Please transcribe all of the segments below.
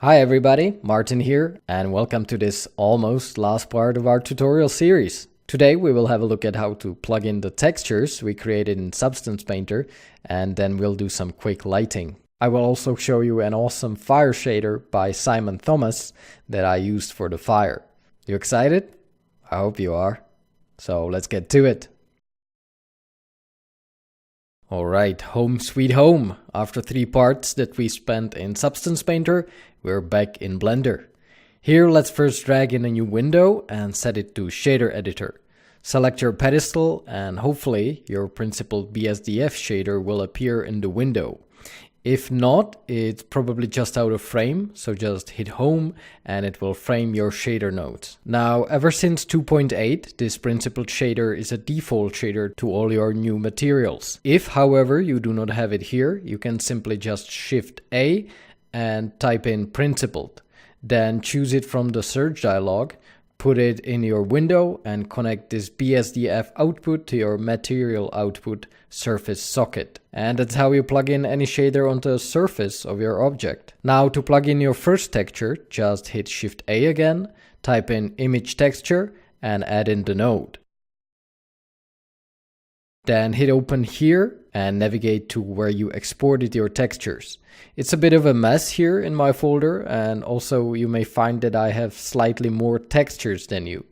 Hi everybody, Martin here, and welcome to this almost last part of our tutorial series. Today we will have a look at how to plug in the textures we created in Substance Painter, and then we'll do some quick lighting. I will also show you an awesome fire shader by Simon Thomas that I used for the fire. You excited? I hope you are. So let's get to it. Alright, home sweet home. After 3 parts that we spent in Substance Painter, we're back in Blender. Here let's first drag in a new window and set it to Shader Editor. Select your pedestal and hopefully your principal BSDF shader will appear in the window. If not, it's probably just out of frame, so just hit home and it will frame your shader nodes. Now, ever since 2.8, this principled shader is a default shader to all your new materials. If, however, you do not have it here, you can simply just Shift A and type in principled. Then choose it from the search dialog, put it in your window and connect this BSDF output to your material output surface socket. And that's how you plug in any shader onto the surface of your object. Now to plug in your first texture, just hit Shift A again, type in image texture and add in the node. Then hit open here and navigate to where you exported your textures. It's a bit of a mess here in my folder, and also you may find that I have slightly more textures than you.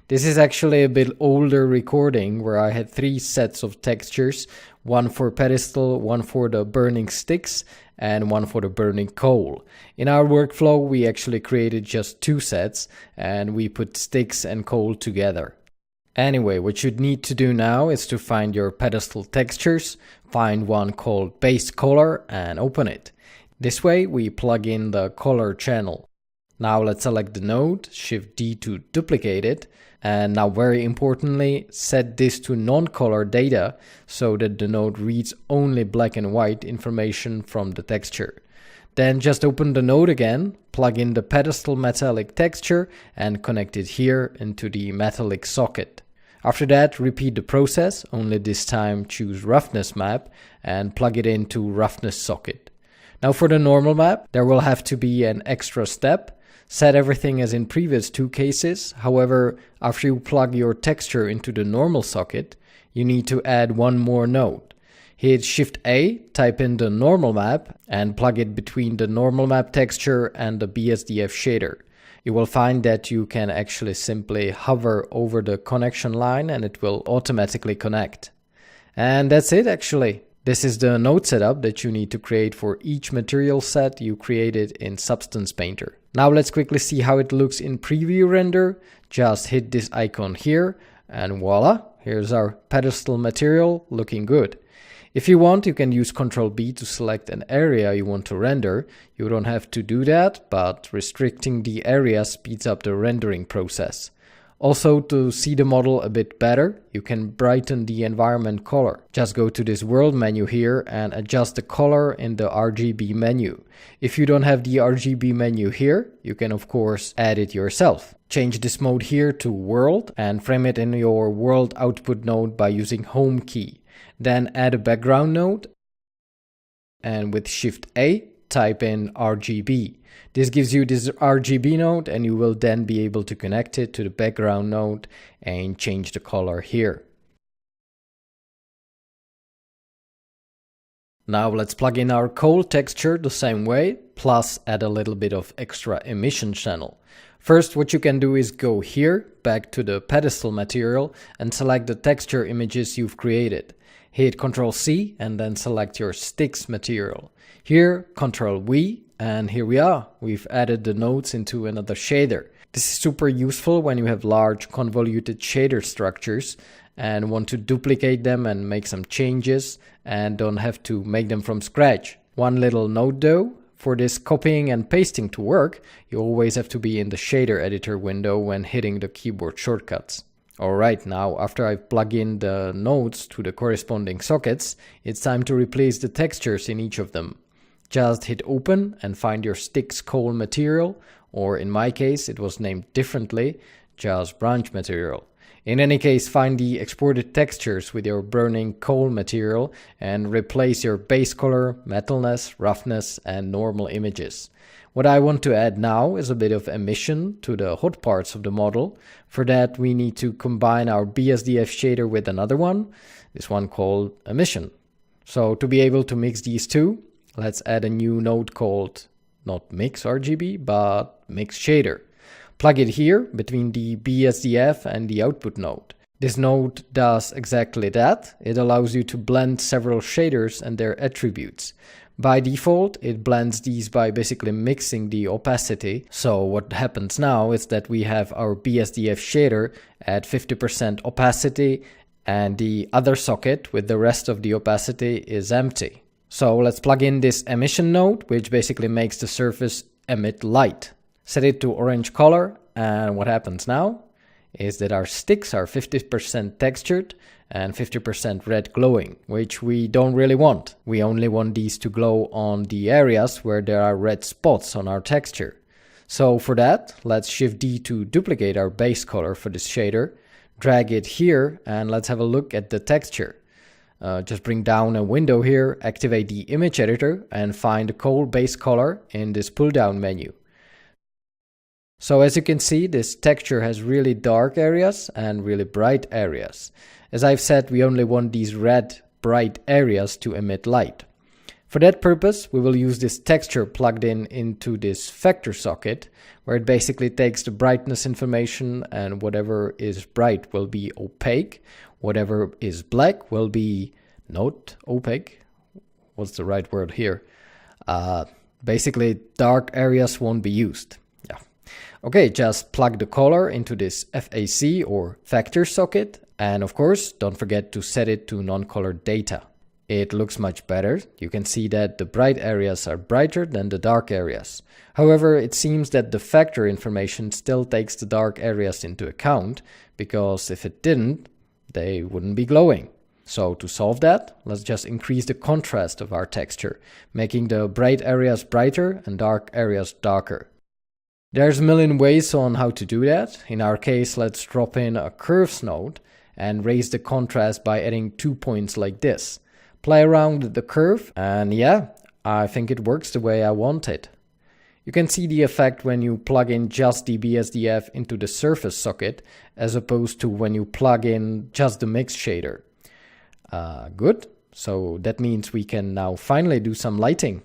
This is actually a bit older recording where I had 3 sets of textures, one for pedestal, one for the burning sticks, and one for the burning coal. In our workflow we actually created just 2 sets and we put sticks and coal together. Anyway, what you'd need to do now is to find your pedestal textures, find one called base color and open it. This way we plug in the color channel. Now let's select the node, Shift D to duplicate it, and now very importantly set this to non-color data so that the node reads only black and white information from the texture. Then just open the node again, plug in the pedestal metallic texture and connect it here into the metallic socket. After that, repeat the process, only this time choose roughness map and plug it into roughness socket. Now for the normal map, there will have to be an extra step. Set everything as in previous 2 cases. However, after you plug your texture into the normal socket, you need to add one more node. Hit Shift A, type in the normal map and plug it between the normal map texture and the BSDF shader. You will find that you can actually simply hover over the connection line and it will automatically connect. And that's it actually. This is the node setup that you need to create for each material set you created in Substance Painter. Now let's quickly see how it looks in preview render. Just hit this icon here and voila, here's our pedestal material looking good. If you want, you can use Ctrl B to select an area you want to render. You don't have to do that, but restricting the area speeds up the rendering process. Also, to see the model a bit better, you can brighten the environment color. Just go to this world menu here and adjust the color in the RGB menu. If you don't have the RGB menu here, you can of course add it yourself. Change this mode here to world and frame it in your world output node by using home key. Then add a background node and with Shift A type in RGB. This gives you this RGB node and you will then be able to connect it to the background node and change the color here. Now let's plug in our coal texture the same way, plus add a little bit of extra emission channel. First, what you can do is go here, back to the pedestal material and select the texture images you've created. Hit Ctrl C and then select your sticks material. Here, Ctrl V, and here we are. We've added the nodes into another shader. This is super useful when you have large convoluted shader structures and want to duplicate them and make some changes and don't have to make them from scratch. One little note though, for this copying and pasting to work, you always have to be in the shader editor window when hitting the keyboard shortcuts. Alright, now after I've plugged in the nodes to the corresponding sockets, it's time to replace the textures in each of them. Just hit open and find your sticks coal material, or in my case it was named differently, just branch material. In any case, find the exported textures with your burning coal material and replace your base color, metalness, roughness, and normal images. What I want to add now is a bit of emission to the hot parts of the model. For that, we need to combine our BSDF shader with another one, this one called emission. So to be able to mix these two, let's add a new node called not mix RGB, but mix shader. Plug it here between the BSDF and the output node. This node does exactly that. It allows you to blend several shaders and their attributes. By default, it blends these by basically mixing the opacity. So what happens now is that we have our BSDF shader at 50% opacity and the other socket with the rest of the opacity is empty. So let's plug in this emission node, which basically makes the surface emit light. Set it to orange color, and what happens now is that our sticks are 50% textured and 50% red glowing, which we don't really want. We only want these to glow on the areas where there are red spots on our texture. So for that, let's Shift D to duplicate our base color for this shader, drag it here, and let's have a look at the texture. Just bring down a window here, activate the image editor, and find the coal base color in this pull down menu. So as you can see, this texture has really dark areas and really bright areas. As I've said, we only want these red, bright areas to emit light. For that purpose, we will use this texture plugged in into this vector socket, where it basically takes the brightness information, and whatever is bright will be opaque, whatever is black will be not opaque. What's the right word here? Basically, dark areas won't be used. Okay, just plug the color into this FAC or vector socket, and of course, don't forget to set it to non-colored data. It looks much better. You can see that the bright areas are brighter than the dark areas. However, it seems that the vector information still takes the dark areas into account, because if it didn't, they wouldn't be glowing. So to solve that, let's just increase the contrast of our texture, making the bright areas brighter and dark areas darker. There's a million ways on how to do that. In our case, let's drop in a curves node and raise the contrast by adding 2 points like this. Play around with the curve, and yeah, I think it works the way I want it. You can see the effect when you plug in just the BSDF into the surface socket, as opposed to when you plug in just the mix shader. Good, so that means we can now finally do some lighting.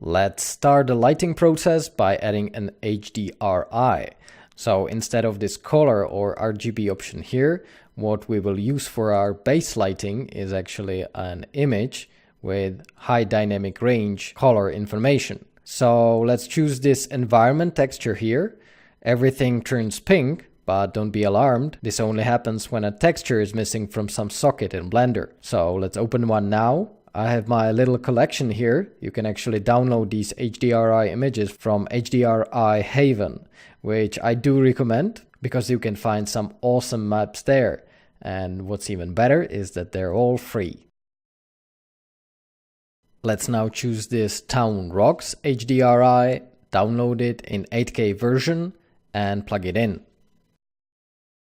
Let's start the lighting process by adding an HDRI. So instead of this color or RGB option here, what we will use for our base lighting is actually an image with high dynamic range color information. So let's choose this environment texture here. Everything turns pink, but don't be alarmed. This only happens when a texture is missing from some socket in Blender. So let's open one now. I have my little collection here. You can actually download these HDRI images from HDRI Haven, which I do recommend because you can find some awesome maps there. And what's even better is that they're all free. Let's now choose this Town Rocks HDRI, download it in 8K version and plug it in.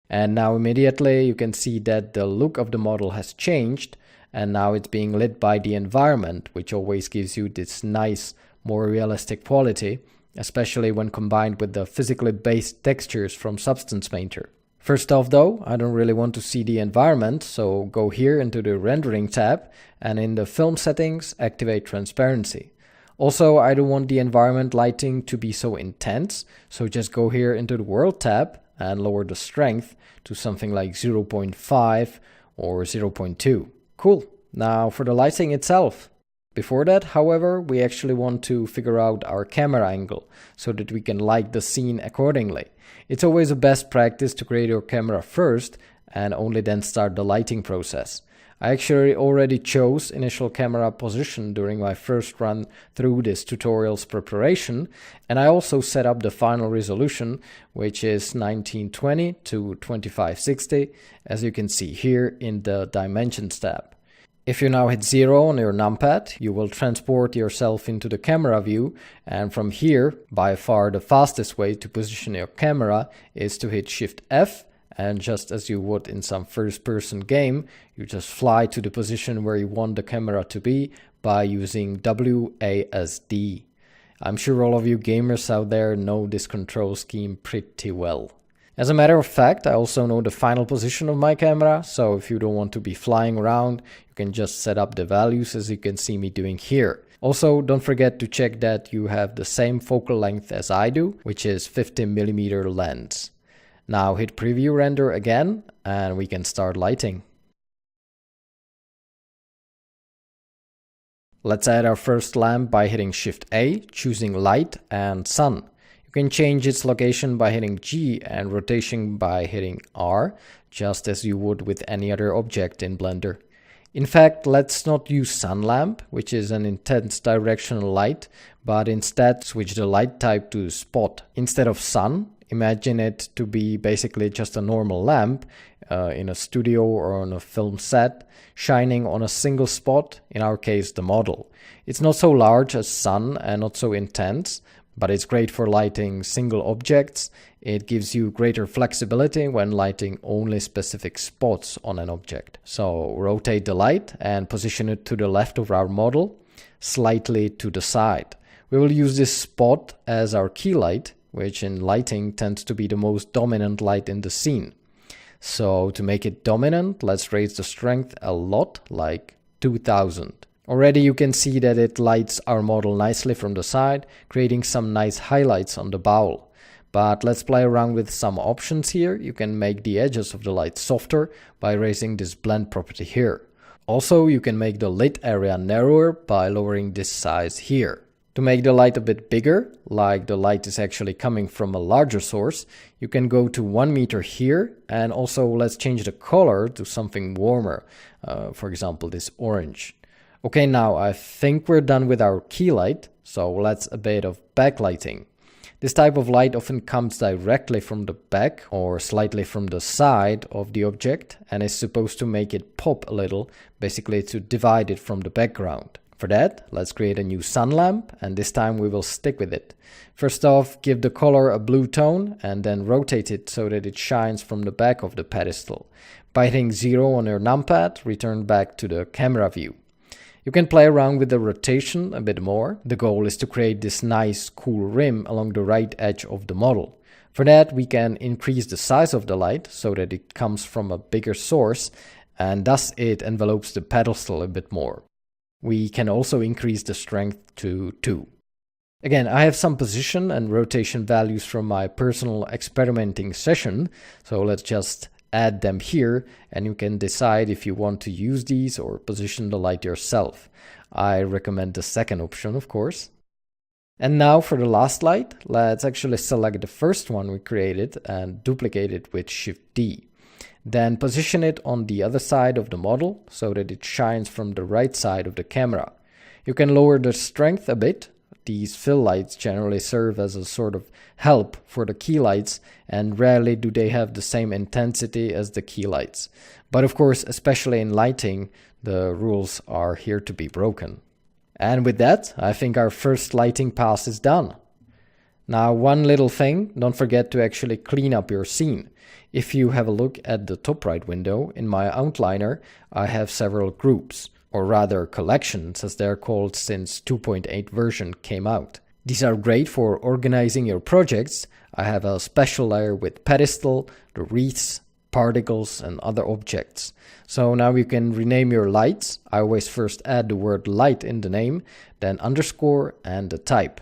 And now immediately you can see that the look of the model has changed. And now it's being lit by the environment, which always gives you this nice, more realistic quality, especially when combined with the physically based textures from Substance Painter. First off though, I don't really want to see the environment, so go here into the rendering tab, and in the film settings, activate transparency. Also, I don't want the environment lighting to be so intense, so just go here into the world tab and lower the strength to something like 0.5 or 0.2. Cool. Now for the lighting itself. Before that, however, we actually want to figure out our camera angle so that we can light the scene accordingly. It's always a best practice to create your camera first and only then start the lighting process. I actually already chose initial camera position during my first run through this tutorial's preparation, and I also set up the final resolution, which is 1920 to 2560, as you can see here in the Dimensions tab. If you now hit 0 on your numpad, you will transport yourself into the camera view, and from here, by far the fastest way to position your camera is to hit Shift F and just as you would in some first-person game, you just fly to the position where you want the camera to be by using WASD. I'm sure all of you gamers out there know this control scheme pretty well. As a matter of fact, I also know the final position of my camera, so if you don't want to be flying around, you can just set up the values as you can see me doing here. Also, don't forget to check that you have the same focal length as I do, which is 50mm lens. Now hit preview render again, and we can start lighting. Let's add our first lamp by hitting Shift A, choosing Light and Sun. You can change its location by hitting G and rotation by hitting R, just as you would with any other object in Blender. In fact, let's not use Sun Lamp, which is an intense directional light, but instead switch the light type to Spot. Instead of Sun, imagine it to be basically just a normal lamp in a studio or on a film set, shining on a single spot, in our case the model. It's not so large as Sun and not so intense, but it's great for lighting single objects. It gives you greater flexibility when lighting only specific spots on an object. So rotate the light and position it to the left of our model, slightly to the side. We will use this spot as our key light, which in lighting tends to be the most dominant light in the scene. So to make it dominant, let's raise the strength a lot, like 2000. Already you can see that it lights our model nicely from the side, creating some nice highlights on the bowl. But let's play around with some options here. You can make the edges of the light softer by raising this blend property here. Also, you can make the lit area narrower by lowering this size here. To make the light a bit bigger, like the light is actually coming from a larger source, you can go to 1 meter here, and also let's change the color to something warmer, for example this orange. Okay, now I think we're done with our key light, so let's a bit of backlighting. This type of light often comes directly from the back or slightly from the side of the object and is supposed to make it pop a little, basically to divide it from the background. For that, let's create a new sun lamp, and this time we will stick with it. First off, give the color a blue tone and then rotate it so that it shines from the back of the pedestal. By hitting 0 on your numpad, return back to the camera view. You can play around with the rotation a bit more. The goal is to create this nice cool rim along the right edge of the model. For that, we can increase the size of the light so that it comes from a bigger source and thus it envelopes the pedestal a bit more. We can also increase the strength to 2. Again, I have some position and rotation values from my personal experimenting session, so let's just add them here and you can decide if you want to use these or position the light yourself. I recommend the second option, of course. And now for the last light, let's actually select the first one we created and duplicate it with Shift D. Then position it on the other side of the model so that it shines from the right side of the camera. You can lower the strength a bit. These fill lights generally serve as a sort of help for the key lights, and rarely do they have the same intensity as the key lights. But of course, especially in lighting, the rules are here to be broken. And with that, I think our first lighting pass is done. Now, one little thing, don't forget to actually clean up your scene. If you have a look at the top right window, in my outliner, I have several groups, or rather collections as they're called since 2.8 version came out. These are great for organizing your projects. I have a special layer with pedestal, the wreaths, particles and other objects. So now you can rename your lights. I always first add the word light in the name, then underscore and the type.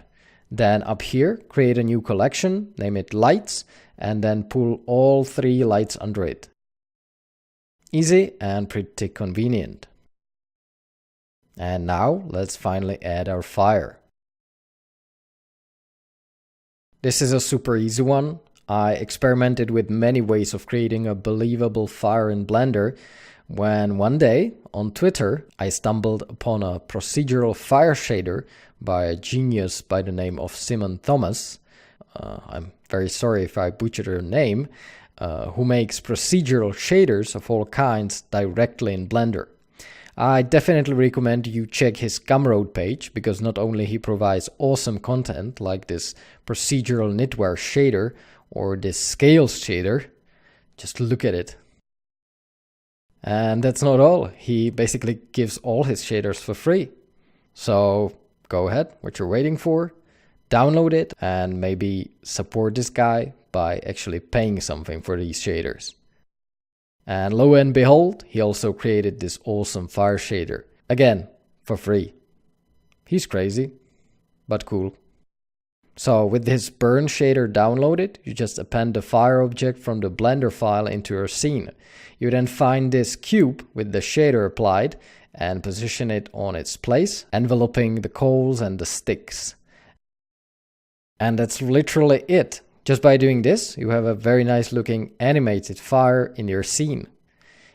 Then up here, create a new collection, name it lights, and then pull all 3 lights under it. Easy and pretty convenient. And now let's finally add our fire. This is a super easy one. I experimented with many ways of creating a believable fire in Blender when one day on Twitter I stumbled upon a procedural fire shader by a genius by the name of Simon Thomas. I'm very sorry if I butchered her name, who makes procedural shaders of all kinds directly in Blender. I definitely recommend you check his Gumroad page because not only he provides awesome content like this procedural knitwear shader or this scales shader, Just look at it. And that's not all. He basically gives all his shaders for free. So go ahead, what you're waiting for, download it, and maybe support this guy by actually paying something for these shaders. And lo and behold, he also created this awesome fire shader. Again, for free. He's crazy, but cool. So with this burn shader downloaded, you just append the fire object from the Blender file into your scene. You then find this cube with the shader applied and position it on its place, enveloping the coals and the sticks. And that's literally it. Just by doing this, you have a very nice looking animated fire in your scene.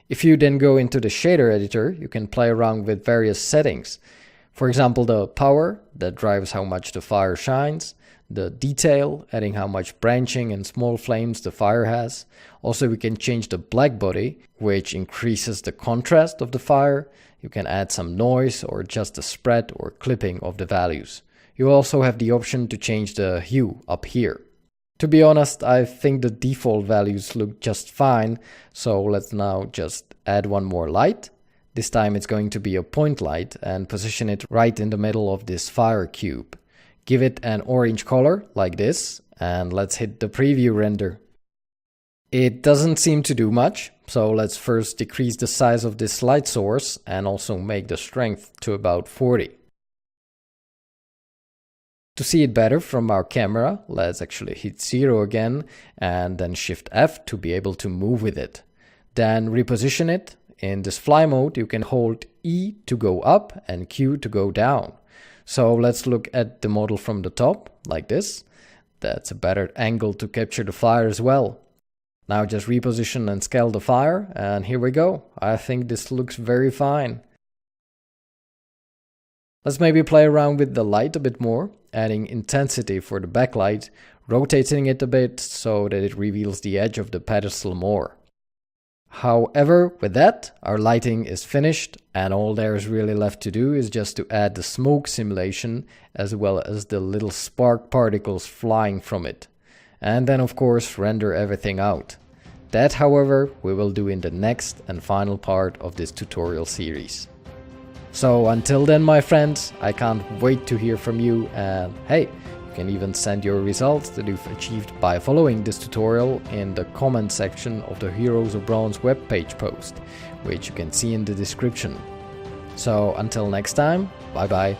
If you then go into the shader editor, you can play around with various settings. For example, the power, that drives how much the fire shines. The detail, adding how much branching and small flames the fire has. Also, we can change the black body, which increases the contrast of the fire. You can add some noise or adjust the spread or clipping of the values. You also have the option to change the hue up here. To be honest, I think the default values look just fine, so let's now just add one more light. This time it's going to be a point light and position it right in the middle of this fire cube. Give it an orange color, like this, and let's hit the preview render. It doesn't seem to do much, so let's first decrease the size of this light source and also make the strength to about 40. To see it better from our camera, let's actually hit 0 again and then Shift F to be able to move with it. Then reposition it. In this fly mode, you can hold E to go up and Q to go down. So let's look at the model from the top, like this. That's a better angle to capture the fire as well. Now just reposition and scale the fire, and here we go. I think this looks very fine. Let's maybe play around with the light a bit more, adding intensity for the backlight, rotating it a bit so that it reveals the edge of the pedestal more. However, with that, our lighting is finished, and all there is really left to do is just to add the smoke simulation as well as the little spark particles flying from it. And then of course render everything out. That, however, we will do in the next and final part of this tutorial series. So until then, my friends, I can't wait to hear from you, and hey, you can even send your results that you've achieved by following this tutorial in the comment section of the Heroes of Bronze webpage post, which you can see in the description. So until next time, bye bye.